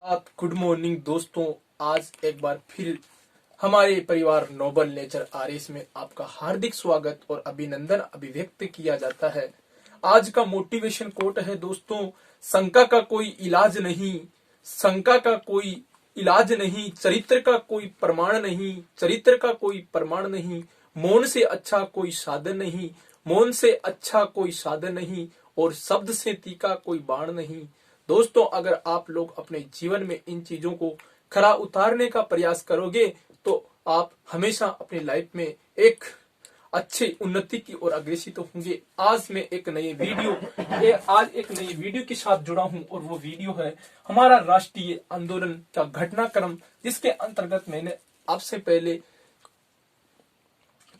आप good morning दोस्तों। आज एक बार फिर हमारे परिवार नोबल नेचर आरएस में आपका हार्दिक स्वागत और अभिनंदन अभिव्यक्त किया जाता है। आज का मोटिवेशन कोट है दोस्तों, शंका का कोई इलाज नहीं, शंका का कोई इलाज नहीं, चरित्र का कोई प्रमाण नहीं, चरित्र का कोई प्रमाण नहीं, मौन से अच्छा कोई साधन नहीं, मौन से अच्छा कोई साधन नहीं, और शब्द से तीखा कोई बाण नहीं। दोस्तों, अगर आप लोग अपने जीवन में इन चीजों को खरा उतारने का प्रयास करोगे तो आप हमेशा अपनी लाइफ में एक अच्छी उन्नति की ओर अग्रसित होंगे। आज मैं एक नई वीडियो के साथ जुड़ा हूं और वो वीडियो है हमारा राष्ट्रीय आंदोलन का घटनाक्रम, जिसके अंतर्गत मैंने आपसे पहले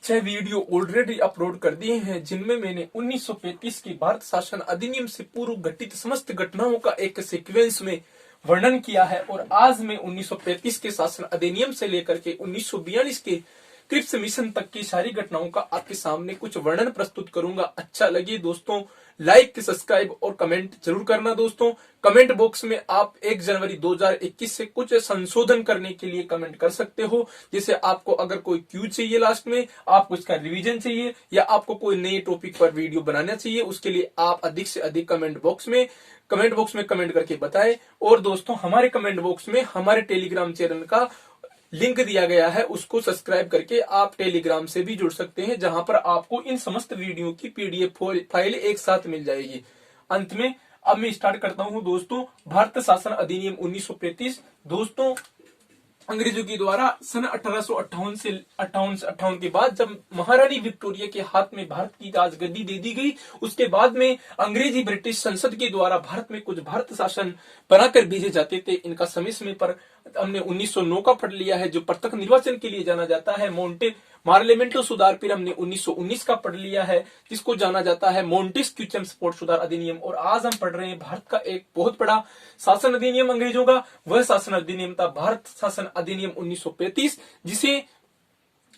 6 वीडियो ऑलरेडी अपलोड कर दिए हैं, जिनमें मैंने 1935 की भारत शासन अधिनियम से पूर्व घटित समस्त घटनाओं का एक सीक्वेंस में वर्णन किया है। और आज मैं 1935 के शासन अधिनियम से लेकर के 1942 के क्रिप्स मिशन तक की सारी घटनाओं का आपके सामने कुछ वर्णन प्रस्तुत करूंगा। अच्छा लगे दोस्तों, लाइक, सब्सक्राइब और कमेंट जरूर करना। दोस्तों, कमेंट बॉक्स में आप 1 जनवरी 2021 से कुछ संशोधन करने के लिए कमेंट कर सकते हो। जैसे आपको अगर कोई क्यूज चाहिए, लास्ट में आपको इसका रिवीजन चाहिए, या आपको कोई नए टॉपिक पर वीडियो बनाना चाहिए, उसके लिए आप अधिक से अधिक कमेंट बॉक्स में कमेंट करके बताएं। और दोस्तों, हमारे कमेंट बॉक्स में हमारे टेलीग्राम चैनल का लिंक दिया गया है, उसको सब्सक्राइब करके आप टेलीग्राम से भी जुड़ सकते हैं, जहां पर आपको इन समस्त वीडियो की पीडीएफ फाइल एक साथ मिल जाएगी। अंत में अब मैं स्टार्ट करता हूं दोस्तों, भारत शासन अधिनियम 1935। दोस्तों, अंग्रेजों के द्वारा सन 1858 से 58 के बाद जब महारानी विक्टोरिया के हाथ में भारत की राजगद्दी दे दी गई, उसके बाद में अंग्रेजी ब्रिटिश संसद के द्वारा भारत में कुछ भारत शासन बनाकर भेजे जाते थे। इनका समय समय पर हमने 1909 का पढ़ लिया है, जो प्रत्यक्ष निर्वाचन के लिए जाना जाता है पार्लियामेंटो सुधार। फिर हमने 1919 का पढ़ लिया है, जिसको जाना जाता है मोंटेस्क्यू स्पोर्ट सुधार अधिनियम। और आज हम पढ़ रहे हैं भारत का एक बहुत बड़ा शासन अधिनियम अंग्रेजों का। वह शासन अधिनियम था भारत शासन अधिनियम 1935,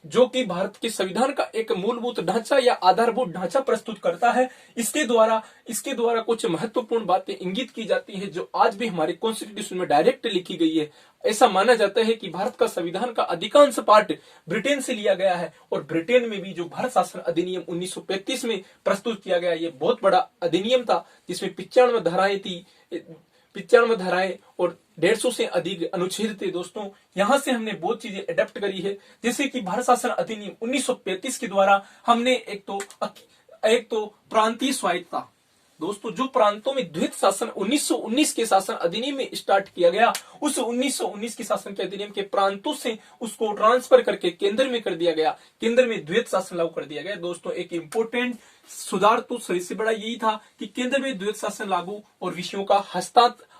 जो कि भारत के संविधान का एक मूलभूत ढांचा या आधारभूत ढांचा प्रस्तुत करता है। इसके द्वारा कुछ महत्वपूर्ण बातें इंगित की जाती है, जो आज भी हमारे कॉन्स्टिट्यूशन में डायरेक्ट लिखी गई है। ऐसा माना जाता है कि भारत का संविधान का अधिकांश पार्ट ब्रिटेन से लिया गया है, और ब्रिटेन में भी जो भारत शासन अधिनियम 1935 में प्रस्तुत किया गया, ये बहुत बड़ा अधिनियम था, जिसमें 95 धाराएं और 150 से अधिक अनुच्छेद थे। दोस्तों, यहां से हमने बहुत चीजें अडेप्ट करी है, जैसे कि भारत शासन अधिनियम 1935 के द्वारा हमने एक तो प्रांतीय स्वायत्तता। दोस्तों, जो प्रांतों में द्वैत शासन 1919 के शासन अधिनियम में स्टार्ट किया गया, उस 1919 के शासन के अधिनियम के प्रांतों से उसको ट्रांसफर करके केंद्र में कर दिया गया, केंद्र में द्वैत शासन लागू कर दिया गया। दोस्तों, एक इंपोर्टेंट सुधार तो सबसे बड़ा यही था कि केंद्र में द्वैत शासन लागू और विषयों का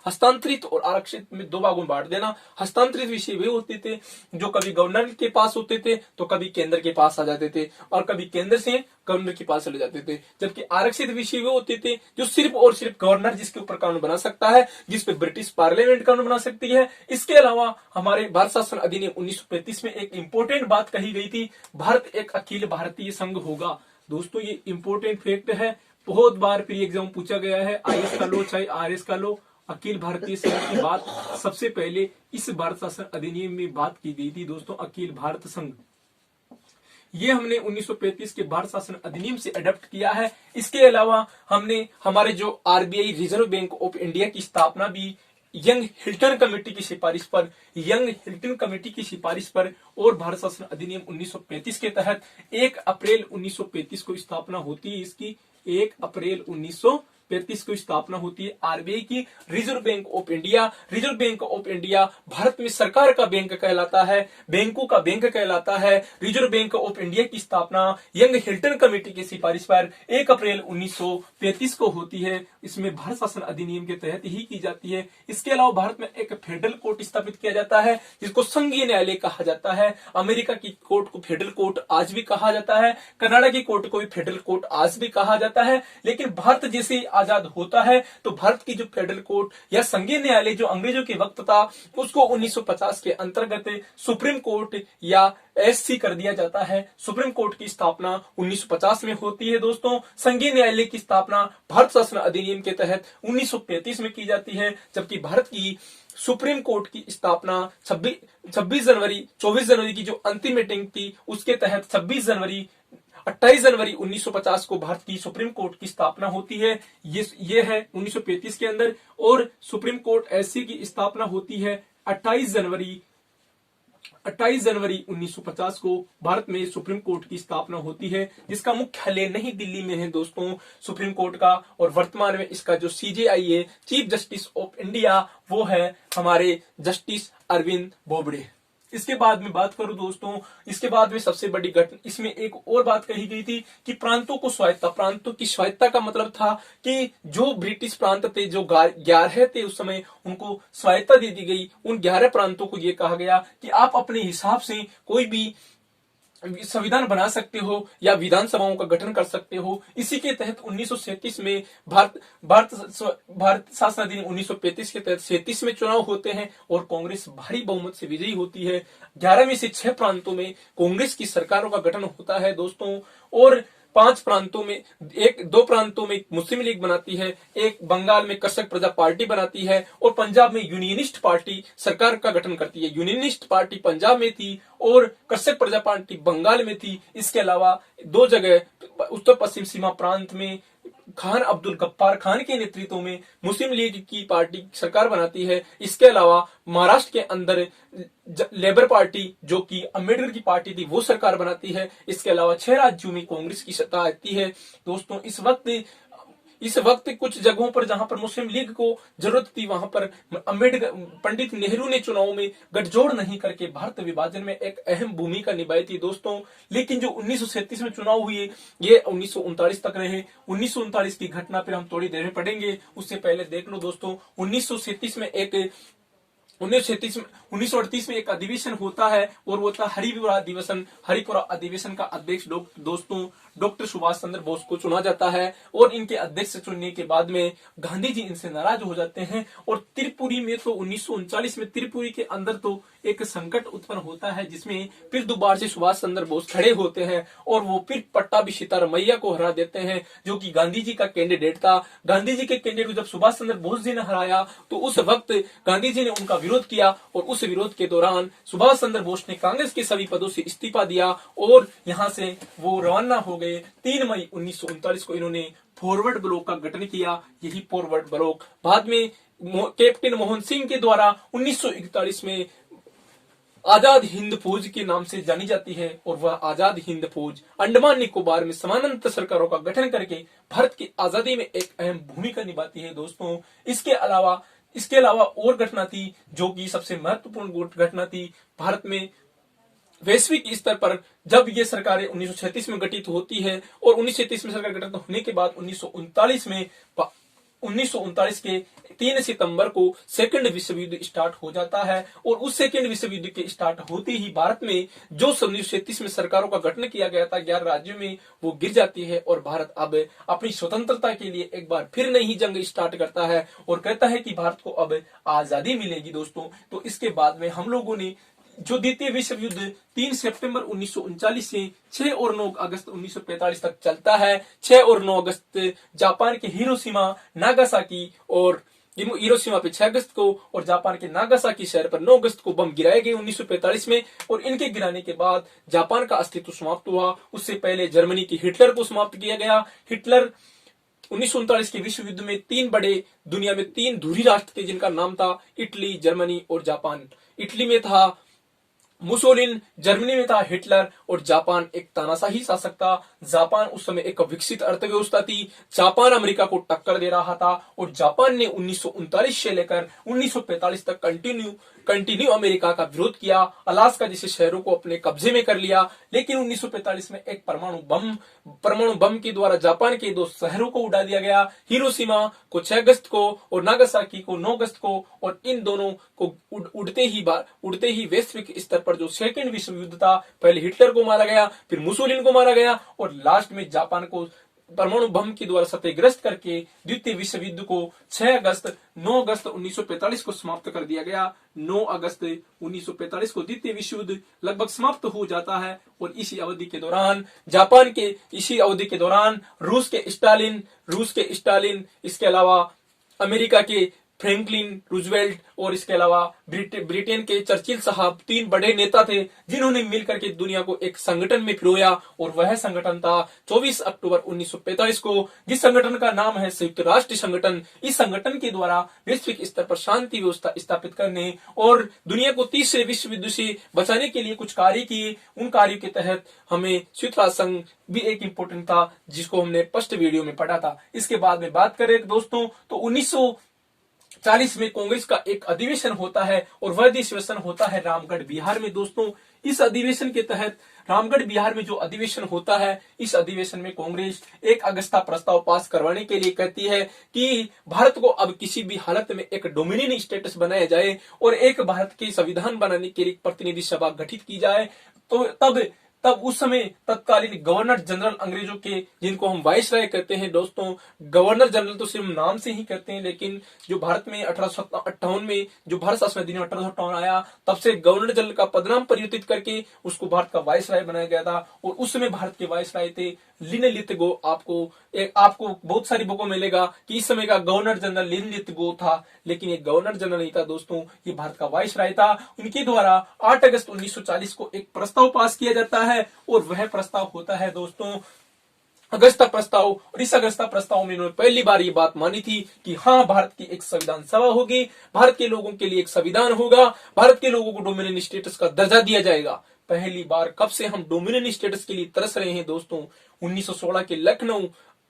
हस्तांतरित और आरक्षित में 2 भागों में बांट देना। हस्तांतरित विषय वे होते थे जो कभी गवर्नर के पास होते थे, तो कभी केंद्र के पास आ जाते थे, और कभी केंद्र से गवर्नर के पास चले जाते थे। जबकि आरक्षित विषय वे होते थे जो सिर्फ और सिर्फ गवर्नर जिसके ऊपर कानून बना सकता है, जिस पे ब्रिटिश पार्लियामेंट कानून बना सकती है। इसके अलावा हमारे भारत शासन अधिनियम 1935 में एक इंपोर्टेंट बात कही गई थी, भारत एक अखिल भारतीय संघ होगा। दोस्तों, ये इंपोर्टेंट फैक्ट है, बहुत बार प्री एग्जाम पूछा गया है, आईएएस का लो चाहे आरएस का लो। अखिल भारतीय संघ की बात सबसे पहले इस भारत शासन अधिनियम में बात की गई थी। दोस्तों, अखिल भारत संघ, ये हमने 1935 के भारत शासन अधिनियम से अडॉप्ट किया है। इसके अलावा हमने हमारे जो RBI reserve bank of India की स्थापना भी यंग हिल्टन कमेटी की सिफारिश पर और भारत शासन अधिनियम 1935 के तहत 1 अप्रैल 1935 को स्थापना होती है। इसकी 1 अप्रैल 1935 को स्थापना होती है आरबीआई की। Reserve bank of India Bharat में सरकार का बैंक कहलाता है, बैंकों का बैंक कहलाता है। रिजर्व बैंक ऑफ इंडिया की स्थापना यंग हिल्टन कमेटी की सिफारिश पर 1 अप्रैल 1935 को होती है। इसमें भारत शासन अधिनियम के तहत ही की जाती है। इसके अलावा भारत में एक फेडरल कोर्ट स्थापित किया जाता है, जिसको संघीय न्यायालय कहा जाता है। अमेरिका की कोर्ट को फेडरल कोर्ट आज भी कहा जाता है, कनाडा की कोर्ट को भी फेडरल कोर्ट आज भी कहा जाता है। लेकिन भारत जैसे आजाद होता है तो भारत की जो फेडरल कोर्ट या संघीय न्यायालय जो अंग्रेजों के वक्त था उसको 1950 के अंतर्गत सुप्रीम कोर्ट या एससी कर दिया जाता है। सुप्रीम कोर्ट की स्थापना 1950 में होती है दोस्तों। संघीय न्यायालय की स्थापना भारत शासन अधिनियम के तहत 1935 में की जाती है, जबकि भारत की सुप्रीम कोर्ट की स्थापना 24 जनवरी की जो अंतिम मीटिंग थी उसके तहत 28 जनवरी 1950 को भारत की सुप्रीम कोर्ट की स्थापना होती है। ये है 1935 के अंदर। और सुप्रीम कोर्ट एससी की स्थापना होती है 28 जनवरी 1950 को भारत में सुप्रीम कोर्ट की स्थापना होती है, जिसका मुख्यालय नई दिल्ली में है दोस्तों सुप्रीम कोर्ट का। और वर्तमान में इसका जो सीजेआई है, चीफ जस्टिस ऑफ इंडिया, वो है हमारे जस्टिस अरविंद बोबड़े। इसके बाद में बात करूं दोस्तों, इसके बाद में सबसे बड़ी घटना इसमें एक और बात कही गई थी कि प्रांतों को स्वायत्ता। प्रांतों की स्वायत्ता का मतलब था कि जो ब्रिटिश प्रांत थे, जो 11 थे उस समय, उनको स्वायत्ता दे दी गई। उन 11 प्रांतों को यह कहा गया कि आप अपने हिसाब से कोई भी संविधान बना सकते हो या विधानसभाओं का गठन कर सकते हो। इसी के तहत 1937 में भारत शासन अधिनियम 1935 के तहत 37 में चुनाव होते हैं और कांग्रेस भारी बहुमत से विजयी होती है। 11 में से 6 प्रांतों में कांग्रेस की सरकारों का गठन होता है दोस्तों। और 5 प्रांतों में 2 प्रांतों में मुस्लिम लीग बनाती है, एक बंगाल में कृषक प्रजा पार्टी बनाती है और पंजाब में यूनियनिस्ट पार्टी सरकार का गठन करती है। यूनियनिस्ट पार्टी पंजाब में थी और कृषक प्रजा पार्टी बंगाल में थी। इसके अलावा 2 जगह उत्तर पश्चिम सीमा प्रांत में खान अब्दुल गफ्फार खान के नेतृत्व में मुस्लिम लीग की पार्टी सरकार बनाती है। इसके अलावा महाराष्ट्र के अंदर लेबर पार्टी, जो कि अम्बेडकर की पार्टी थी, वो सरकार बनाती है। इसके अलावा 6 राज्यों में कांग्रेस की सत्ता आती है दोस्तों। इस वक्त कुछ जगहों पर जहां पर मुस्लिम लीग को जरूरत थी, वहां पर पंडित नेहरू ने चुनाव में गठजोड़ नहीं करके भारत विभाजन में एक अहम भूमिका निभाई थी दोस्तों। लेकिन जो 1937 में चुनाव हुए, ये 1939 तक रहे। 1939 की घटना पर हम थोड़ी देर में पढ़ेंगे, उससे पहले देख लो दोस्तों। 1938 में एक अधिवेशन होता है और वो था हरिपुरा अधिवेशन का अध्यक्ष दोस्तों डॉक्टर सुभाष चंद्र बोस को चुना जाता है। और इनके अध्यक्ष चुनने के बाद में गांधी जी इनसे नाराज हो जाते हैं और त्रिपुरी में तो 1939 में त्रिपुरी के अंदर तो एक संकट उत्पन्न होता है, जिसमें फिर दोबारा से सुभाष चंद्र बोस खड़े होते हैं और वो फिर पट्टाभी सीतारमैया को हरा देते हैं, जो कि गांधी जी का कैंडिडेट था। गांधी जी के कैंडिडेट को जब सुभाष चंद्र बोस जी ने हराया तो उस वक्त गांधी जी ने उनका विरोध किया और उस विरोध के दौरान सुभाष चंद्र बोस ने कांग्रेस के सभी पदों से इस्तीफा दिया और यहां से वो रवाना हो गए। 3 मई 1939 को इन्होंने फॉरवर्ड ब्लॉक का गठन किया। यही फॉरवर्ड ब्लॉक बाद में कैप्टन मोहन सिंह के द्वारा 1941 में आजाद हिंद फौज के नाम से जानी जाती है। और वह आजाद हिंद फौज अंडमान निकोबार में समानांतर सरकारों का गठन करके भारत की आजादी में एक अहम भूमिका निभाती है दोस्तों। इसके अलावा और घटना थी जो कि सबसे महत्वपूर्ण घटना थी भारत में वैश्विक स्तर पर, जब ये सरकारें 1936 में गठित होती है और 1936 में सरकार गठित होने के बाद 1939 के 3 सितंबर को सेकंड विश्व युद्ध स्टार्ट हो जाता है। और उस सेकंड विश्व युद्ध के स्टार्ट होते ही भारत में जो 1937 में सरकारों का गठन किया गया था 11 राज्यों में, वो गिर जाती है और भारत अब अपनी स्वतंत्रता के लिए एक बार फिर नई जंग स्टार्ट करता है और कहता है कि भारत को अब आजादी मिलेगी दोस्तों। तो इसके बाद में हम लोगों ने जो द्वितीय विश्व युद्ध 3 सितंबर 1939 से 6 और 9 अगस्त 1945 तक चलता है। 6 और 9 अगस्त जापान के हिरोशिमा पे 6 अगस्त को और जापान के नागासाकी शहर पर 9 अगस्त को बम गिराए गए 1945 में। और इनके गिराने के बाद जापान का अस्तित्व समाप्त हुआ। उससे पहले जर्मनी की हिटलर को समाप्त किया गया। हिटलर 1939 के विश्व युद्ध में दुनिया में 3 धुरी राष्ट्र थे, जिनका नाम था इटली, जर्मनी और जापान। इटली में था मुसोलिन, जर्मनी में था हिटलर और जापान एक तानाशाही शासक था। जापान उस समय एक विकसित अर्थव्यवस्था थी। जापान अमेरिका को टक्कर दे रहा था और जापान ने 1939 से लेकर 1945 तक कंटिन्यू अमेरिका का विरोध किया। अलास्का जैसे शहरों को अपने कब्जे में कर लिया। लेकिन 1945 में एक परमाणु बम के द्वारा जापान के 2 शहरों को उड़ा दिया गया, हिरोशिमा को 6 अगस्त को और नागासाकी को 9 अगस्त को। और इन दोनों को उड़ते ही वैश्विक स्तर पर जो सेकंड विश्व युद्ध था, पहले हिटलर को मारा गया, फिर मुसोलिन को मारा गया और लास्ट में जापान को परमाणु बम के द्वारा क्षतिग्रस्त करके द्वितीय विश्व युद्ध को 9 अगस्त 1945 को समाप्त कर दिया गया। 9 अगस्त 1945 को द्वितीय विश्व युद्ध लगभग समाप्त हो जाता है और इसी अवधि के दौरान रूस के स्टालिन, इसके अलावा अमेरिका के फ्रैंकलिन रूजवेल्ट और इसके अलावा ब्रिटेन के चर्चिल साहब 3 बड़े नेता थे जिन्होंने मिलकर के दुनिया को एक संगठन में पिरोया और वह संगठन था 24 अक्टूबर 1945 को, जिस संगठन का नाम है संयुक्त राष्ट्र संगठन। इस संगठन के द्वारा वैश्विक स्तर पर शांति व्यवस्था स्थापित करने और दुनिया को तीसरे विश्व युद्ध से बचाने के लिए कुछ कार्य किए। उन कार्यों के तहत हमें संयुक्त राष्ट्र संघ भी एक इंपोर्टेंट था जिसको हमने फर्स्ट वीडियो में पढ़ा था। इसके बाद में बात करें दोस्तों तो 1940 में कांग्रेस का एक अधिवेशन होता है और वह अधिवेशन होता है रामगढ़ बिहार में। दोस्तों इस अधिवेशन के तहत रामगढ़ बिहार में जो अधिवेशन होता है, इस अधिवेशन में कांग्रेस एक अगस्ता प्रस्ताव पास करवाने के लिए कहती है कि भारत को अब किसी भी हालत में एक डोमिनियन स्टेटस बनाया जाए और एक भारत के संविधान बनाने के लिए प्रतिनिधि सभा गठित की जाए। तो तब उस समय तत्कालीन गवर्नर जनरल अंग्रेजों के, जिनको हम वाइसराय कहते हैं दोस्तों, गवर्नर जनरल तो सिर्फ नाम से ही कहते हैं, लेकिन जो भारत में 1858 में जो भारत शासन अधिनियम 1858 आया तब से गवर्नर जनरल का पदनाम परिवर्तित करके उसको भारत का वाइसराय बनाया गया था। और उस समय भारत के वाइसराय थे लिनलिथ-गो। आपको बहुत सारी बुकों में मिलेगा कि इस समय का गवर्नर जनरल लिनलिथ-गो था, लेकिन ये गवर्नर जनरल नहीं था दोस्तों, ये भारत का वाइसराय था। उनके द्वारा 8 अगस्त 1940 को एक प्रस्ताव पास किया जाता है और वह प्रस्ताव होता है दोस्तों अगस्ता प्रस्ताव। और इस अगस्ता प्रस्ताव में उन्होंने पहली बार ये बात मानी थी कि हाँ, भारत की एक संविधान सभा होगी, भारत के लोगों के लिए एक संविधान होगा, भारत के लोगों को डोमिनियन स्टेटस का दर्जा दिया जाएगा। पहली बार कब से हम डोमिनियन स्टेटस के लिए तरस रहे हैं दोस्तों? 1916 के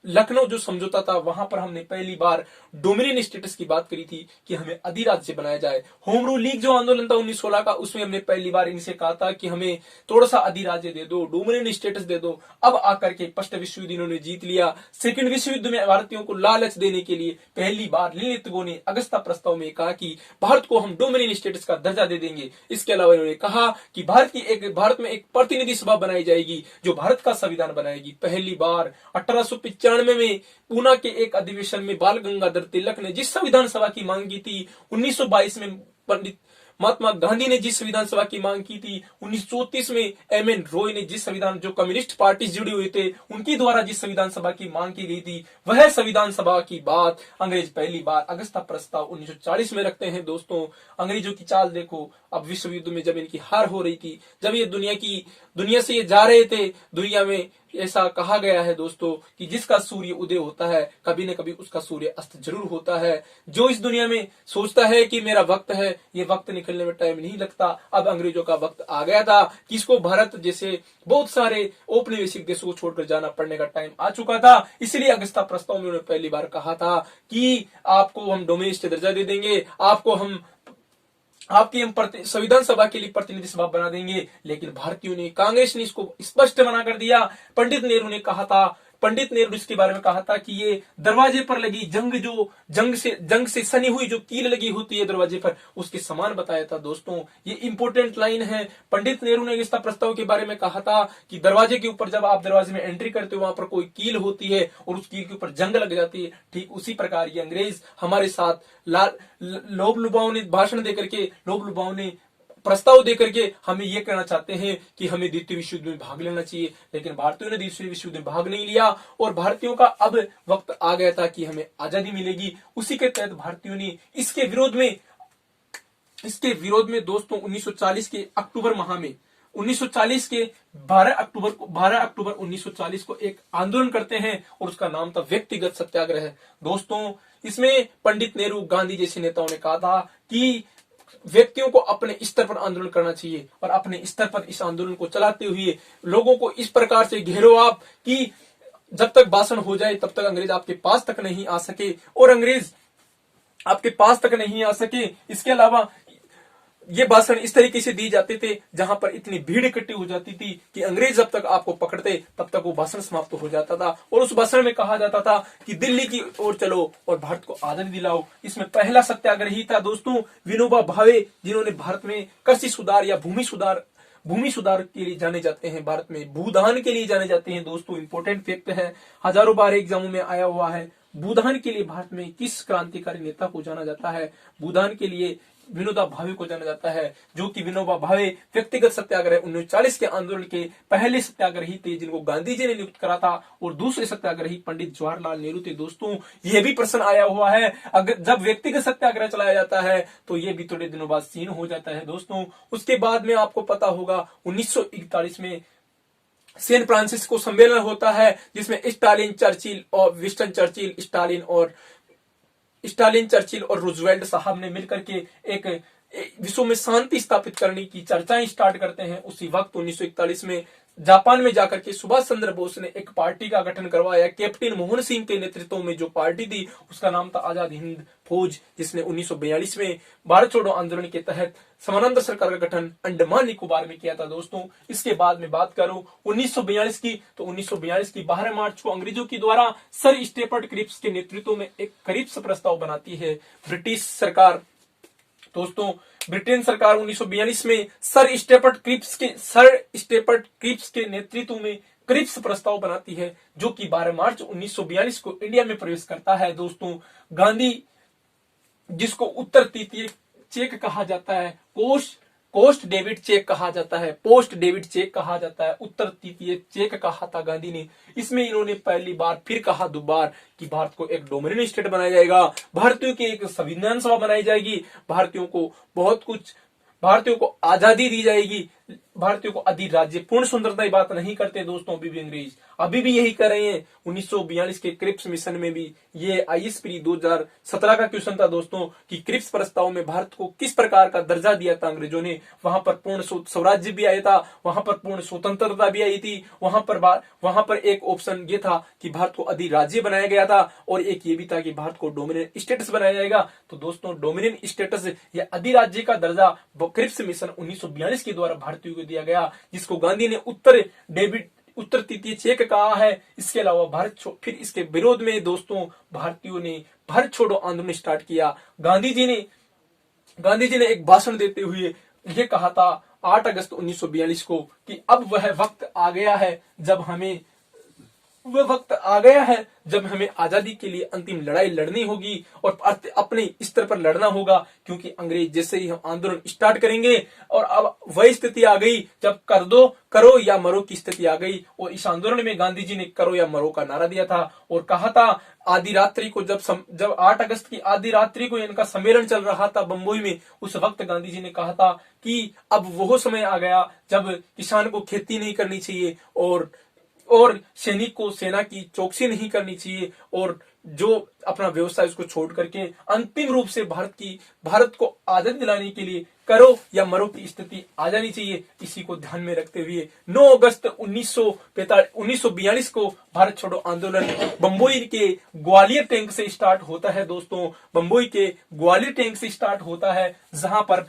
लखनऊ जो समझौता था वहां पर हमने पहली बार डोमिनियन स्टेटस की बात करी थी कि हमें अधिराज्य बनाया जाए। होम रूल लीग जो आंदोलन था 1916 का, उसमें हमने पहली बार इनसे कहा था कि हमें थोड़ा सा अधिराज्य दे दो, डोमिनियन स्टेटस दे दो। अब आकर के फर्स्ट विश्व युद्ध इन्होंने जीत लिया। सेकंड विश्व युद्ध में भारतीयों को लालच देने के लिए पहली बार लिनलिथ-गो ने अगस्ता प्रस्ताव में कहा कि भारत को हम डोमिनियन स्टेटस का दर्जा दे देंगे। इसके अलावा इन्होंने कहा कि भारत में एक प्रतिनिधि सभा बनाई जाएगी जो भारत का संविधान बनाएगी। पहली बार 1895 में पूना के एक अधिवेशन में बाल गंगाधर तिलक ने जिस संविधान सभा की मांग की थी, 1922 में पंडित महात्मा गांधी ने जिस संविधान सभा की मांग की थी, 1934 में एम.एन. रॉय ने जिस संविधान, जो कम्युनिस्ट पार्टी जुड़े हुए थे उनके द्वारा जिस संविधान सभा की मांग की गई थी, वह संविधान सभा की बात अंग्रेज पहली बार अगस्ता प्रस्ताव 1940 में रखते हैं। दोस्तों अंग्रेजों की चाल देखो, अब विश्व युद्ध में जब इनकी हार हो रही थी, जब ये दुनिया से ये जा रहे थे, दुनिया में ऐसा कहा गया है दोस्तों कि जिसका सूर्य उदय होता है कभी न कभी उसका सूर्य अस्त जरूर होता है। जो इस दुनिया में सोचता है कि मेरा वक्त है, ये वक्त निकलने में टाइम नहीं लगता। अब अंग्रेजों का वक्त आ गया था कि इसको भारत जैसे बहुत सारे औपनिवेशिक देशों को छोड़कर जाना पड़ने का टाइम आ चुका था। इसलिए अगस्ता प्रस्ताव में उन्होंने पहली बार कहा था कि आपको हम डोमिनियन दर्जा दे देंगे, आपकी हम संविधान सभा के लिए प्रतिनिधि सभा बना देंगे। लेकिन भारतीयों ने, कांग्रेस ने इसको स्पष्ट मना कर दिया। पंडित नेहरू ने इसके बारे में कहा था कि ये दरवाजे पर लगी जंग से सनी हुई जो कील लगी होती है दरवाजे पर, उसके समान बताया था। दोस्तों ये इंपॉर्टेंट लाइन है। पंडित नेहरू ने इस प्रस्ताव के बारे में कहा था कि दरवाजे के ऊपर जब आप दरवाजे में एंट्री करते हो वहां पर कोई कील होती है और उस कील के ऊपर जंग लग जाती है, ठीक उसी प्रकार ये अंग्रेज हमारे साथ लोभ लुभाओं ने भाषण देकर के, लोभ लुभाओं ने प्रस्ताव देकर के हमें यह कहना चाहते हैं कि हमें द्वितीय विश्व युद्ध में भाग लेना चाहिए। लेकिन भारतीयों ने द्वितीय विश्व युद्ध में भाग नहीं लिया और भारतीयों का अब वक्त आ गया था कि हमें आजादी मिलेगी। उसी के तहत भारतीयों ने इसके विरोध में दोस्तों 1940 के अक्टूबर माह में 1940 के 12 अक्टूबर 1940 को एक आंदोलन करते हैं और उसका नाम था व्यक्तिगत सत्याग्रह। दोस्तों इसमें पंडित नेहरू, गांधी जैसे नेताओं ने कहा था कि व्यक्तियों को अपने स्तर पर आंदोलन करना चाहिए और अपने स्तर पर इस आंदोलन को चलाते हुए लोगों को इस प्रकार से घेरो आप कि जब तक भाषण हो जाए तब तक अंग्रेज आपके पास तक नहीं आ सके और अंग्रेज आपके पास तक नहीं आ सके। इसके अलावा ये भाषण इस तरीके से दिए जाते थे जहां पर इतनी भीड़ इकट्ठी हो जाती थी कि अंग्रेज जब तक आपको पकड़ते तब तक वो भाषण समाप्त हो जाता था और उस भाषण में कहा जाता था कि दिल्ली की ओर चलो और भारत को आजादी दिलाओ। इसमें पहला सत्याग्रही था दोस्तों विनोबा भावे, जिन्होंने भारत में कृषि सुधार या भूमि सुधार के लिए जाने जाते हैं, भारत में भूदान के लिए जाने जाते हैं। दोस्तों इंपॉर्टेंट फैक्ट है, हजारों बार एग्जामों में आया हुआ है। भूदान के लिए भारत में किस क्रांतिकारी नेता को जाना जाता है? भूदान के लिए विनोबा भावे को जाना जाता है, जो कि विनोबा भावे व्यक्तिगत सत्याग्रह 1940 के आंदोलन के पहले सत्याग्रही थे, जिनको गांधी जी ने नियुक्त करा था, और दूसरे सत्याग्रही पंडित जवाहरलाल नेहरू थे। दोस्तों यह भी प्रश्न आया हुआ है, अगर जब व्यक्तिगत सत्याग्रह चलाया जाता है तो यह भी थोड़े दिनों बाद सीन हो जाता है। दोस्तों उसके बाद में आपको पता होगा 1941 में सैन फ्रांसिस्को सम्मेलन होता है, जिसमें स्टालिन, चर्चिल और विंस्टन चर्चिल, स्टालिन चर्चिल और रूजवेल्ट साहब ने मिलकर के एक विश्व में शांति स्थापित करने की चर्चाएं स्टार्ट करते हैं। उसी वक्त 1941 में जापान में जाकर के सुभाष चंद्र बोस ने एक पार्टी का गठन करवाया। कैप्टन मोहन सिंह के नेतृत्व में जो पार्टी थी उसका नाम था आजाद हिंद फौज, जिसने 1942 में भारत छोड़ो आंदोलन के तहत समानांतर सरकार का गठन अंडमान निकोबार में किया था। दोस्तों इसके बाद में बात करूं 1942 की, तो 1942 की 12 मार्च को अंग्रेजों के द्वारा सर स्टेफर्ड क्रिप्स के नेतृत्व में एक क्रिप्स प्रस्ताव बनाती है ब्रिटिश सरकार। दोस्तों ब्रिटेन सरकार 1942 में सर स्टेफर्ड क्रिप्स के नेतृत्व में क्रिप्स प्रस्ताव बनाती है, जो कि 12 मार्च 1942 को इंडिया में प्रवेश करता है। दोस्तों गांधी, जिसको उत्तर तृतीय चेक कहा जाता है, पोस्ट डेविड चेक कहा जाता है, उत्तर तृतीय चेक कहा था गांधी ने। इसमें इन्होंने पहली बार फिर कहा दोबार कि भारत को एक डोमिनियन स्टेट बनाया जाएगा, भारतीयों की एक संविधान सभा बनाई जाएगी, भारतीयों को आजादी दी जाएगी, भारतीयों को अधिराज्य पूर्ण स्वतंत्रता की बात नहीं करते। दोस्तों अभी भी अंग्रेज अभी भी यही कर रहे हैं। 1942 के क्रिप्स मिशन में भी ये आईएएस प्री 2017 का क्वेश्चन था दोस्तों, कि क्रिप्स प्रस्ताव में भारत को किस प्रकार का दर्जा दिया था अंग्रेजों ने। वहां पर पूर्ण स्वराज्य भी आया था, वहां पर पूर्ण स्वतंत्रता भी आई थी, वहां पर एक ऑप्शन ये था कि भारत को अधिराज्य बनाया गया था, और एक ये भी था कि भारत को डोमिनियन स्टेटस बनाया जाएगा। तो दोस्तों डोमिनियन स्टेटस या अधिराज्य का दर्जा क्रिप्स मिशन 1942 के द्वारा भारतीयों को दिया गया, जिसको गांधी ने उत्तर तृतीय चेक कहा है। इसके अलावा फिर इसके विरोध में दोस्तों भारतीयों ने भारत छोड़ो आंदोलन स्टार्ट किया। गांधी जी ने एक भाषण देते हुए ये कहा था 8 अगस्त 1942 को कि अब वह वक्त आ गया है जब हमें आजादी के लिए अंतिम लड़ाई लड़नी होगी, और अपने स्तर पर लड़ना होगा, क्योंकि अंग्रेज जैसे ही हम आंदोलन स्टार्ट करेंगे, और अब वही स्थिति आ गई जब करो या मरो की स्थिति आ गई। और इस आंदोलन में गांधी जी ने करो या मरो का नारा दिया था, और कहा था आधी रात्रि को जब 8 अगस्त की आधी रात्रि को इनका सम्मेलन चल रहा था बंबई में, उस वक्त गांधी जी ने कहा था कि अब वो समय आ गया जब किसान को खेती नहीं करनी चाहिए, और सैनिक को सेना की चौकसी नहीं करनी चाहिए, और जो अपना व्यवसाय उसको छोड़ करके अंतिम रूप से भारत को आजादी दिलाने के लिए करो या मरो की स्थिति आ जानी चाहिए। इसी को ध्यान में रखते हुए 9 अगस्त 1942 को भारत छोड़ो आंदोलन बंबई के ग्वालियर टैंक से स्टार्ट होता है। दोस्तों बंबई के ग्वालियर टैंक से स्टार्ट होता है, जहां पर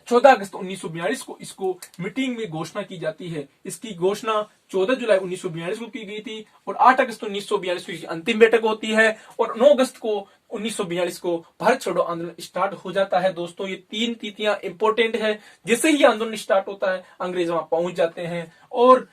14 अगस्त 1942 को इसको मीटिंग में घोषणा की जाती है। इसकी घोषणा 14 जुलाई 1942 को की गई थी, और 8 अगस्त 1942 को इसकी अंतिम बैठक होती है, और 9 अगस्त को 1942 को भारत छोड़ो आंदोलन स्टार्ट हो जाता है। दोस्तों ये 3 तिथियां इंपॉर्टेंट है। जैसे ही आंदोलन स्टार्ट होता है अंग्रेज वहां पहुंच जाते हैं, और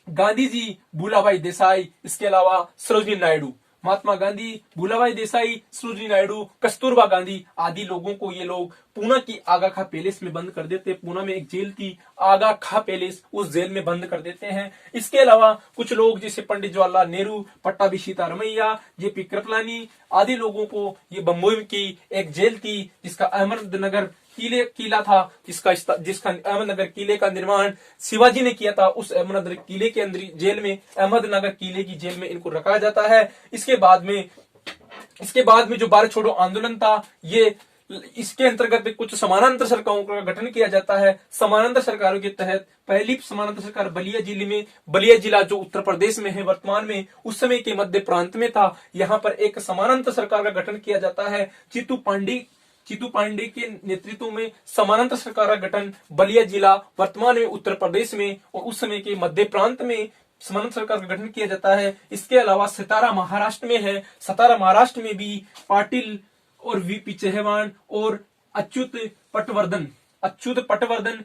गांधी जी, भूलाभाई देसाई, इसके अलावा सरोजिनी नायडू, महात्मा गांधी, भूलाभाई देसाई, सरोजिनी नायडू, कस्तूरबा गांधी आदि लोगों को ये लोग पूना की आगा खा पैलेस में बंद कर देते हैं। पूना में एक जेल थी आगा खा पैलेस, उस जेल में बंद कर देते हैं। इसके अलावा कुछ लोग जैसे पंडित जवाहरलाल नेहरू, पट्टाभी सीतारमैया, जेपी कृपलानी आदि लोगों को ये बंबई की एक जेल थी जिसका अहमदनगर किला था, जिसका अहमदनगर किले का निर्माण शिवाजी ने किया था। उस अहमदनगर किले के अंदर जेल में, अहमदनगर किले की जेल में इनको रखा जाता है। इसके बाद में जो भारत छोड़ो आंदोलन था, ये इसके अंतर्गत कुछ समानांतर सरकारों का गठन किया जाता है। समानांतर सरकारों के तहत पहली समानांतर सरकार बलिया जिला जो उत्तर प्रदेश में है वर्तमान में, उस समय के मध्य प्रांत में था। यहाँ पर एक समानांतर सरकार का गठन किया जाता है। चित्तू पांडे के नेतृत्व में समानांतर सरकार का गठन बलिया जिला वर्तमान में उत्तर प्रदेश में, और उस समय के मध्य प्रांत में समानांतर सरकार का गठन किया जाता है। इसके अलावा सतारा महाराष्ट्र में है। सतारा महाराष्ट्र में भी पाटिल और वीपी चौहान और अच्युत अच्युत पटवर्धन,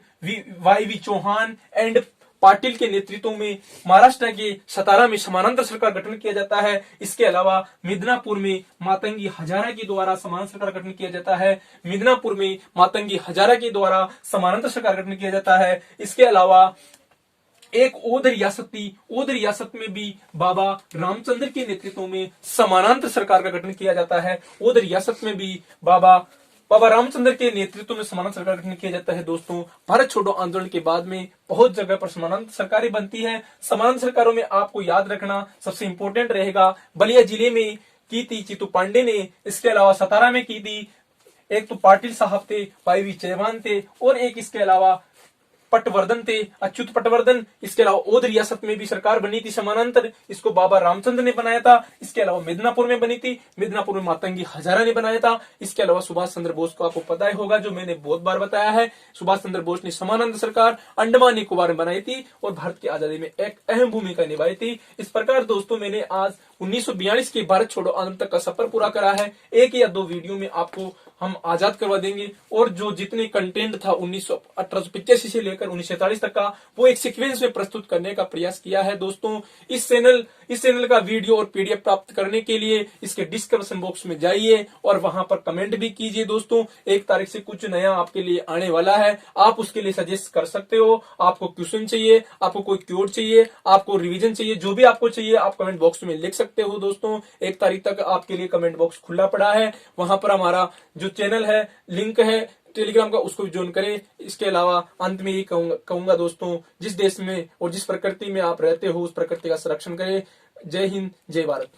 वाई चौहान एंड पाटिल के नेतृत्व में महाराष्ट्र के सतारा में समानांतर सरकार गठन किया जाता है। इसके अलावा मिदनापुर में मातंगी हजारा के द्वारा समानांतर सरकार गठन किया जाता है। मिदनापुर में मातंगी हजारा के द्वारा समानांतर सरकार गठन किया जाता है। इसके अलावा एक ओध रियासत थी, ओध रियासत में भी बाबा रामचंद्र के नेतृत्व में समानांतर सरकार का गठन किया जाता है। ओध रियासत में भी बाबा रामचंद्र के नेतृत्व में समानांतर सरकार गठन किया जाता है। दोस्तों, भारत छोड़ो आंदोलन के बाद में बहुत जगह पर समानांतर सरकारें बनती हैं। समानांतर सरकारों में आपको याद रखना सबसे इंपॉर्टेंट रहेगा, बलिया जिले में की थी चित्तू पांडे ने, इसके अलावा सतारा में की थी, एक तो पाटिल साहब थे, वाई चौहान थे, और एक इसके अलावा पटवर्धन थे, अच्युत पटवर्धन। इसके अलावा ओध रियासत में भी सरकार बनी थी समानांतर, इसको बाबा रामचंद्र ने बनाया था। इसके अलावा मिदनापुर में बनी थी, मिदनापुर में मातंगी हजारा ने बनाया था। इसके अलावा सुभाष चंद्र बोस को आपको पता ही होगा, जो मैंने बहुत बार बताया है, सुभाष चंद्र बोस ने समानांतर सरकार अंडमान निकोबार में बनाई थी और भारत की आजादी में एक अहम भूमिका निभाई थी। इस प्रकार दोस्तों, मैंने आज 1942 के भारत छोड़ो आंदोलन तक का सफर पूरा करा है। एक या दो वीडियो में आपको हम आजाद करवा देंगे, और जो जितने कंटेंट था 1885 से लेकर 1947 तक का, वो एक सीक्वेंस में प्रस्तुत करने का प्रयास किया है। दोस्तों, इस चैनल का वीडियो और पीडीएफ प्राप्त करने के लिए इसके डिस्क्रिप्शन बॉक्स में जाइए और वहां पर कमेंट भी कीजिए। दोस्तों, 1 तारीख से कुछ नया आपके लिए आने वाला है, आप उसके लिए सजेस्ट कर सकते हो। आपको क्वेश्चन चाहिए, आपको कोई क्योर चाहिए, आपको रिवीजन चाहिए, जो भी आपको चाहिए आप कमेंट बॉक्स में लिख सकते हो। दोस्तों, 1 तारीख तक आपके लिए कमेंट बॉक्स खुला पड़ा है, वहां पर हमारा जो चैनल है, लिंक है टेलीग्राम का, उसको भी ज्वाइन करें। इसके अलावा अंत में यही कहूंगा दोस्तों, जिस देश में और जिस प्रकृति में आप रहते हो उस प्रकृति का संरक्षण करें। जय हिंद, जय भारत।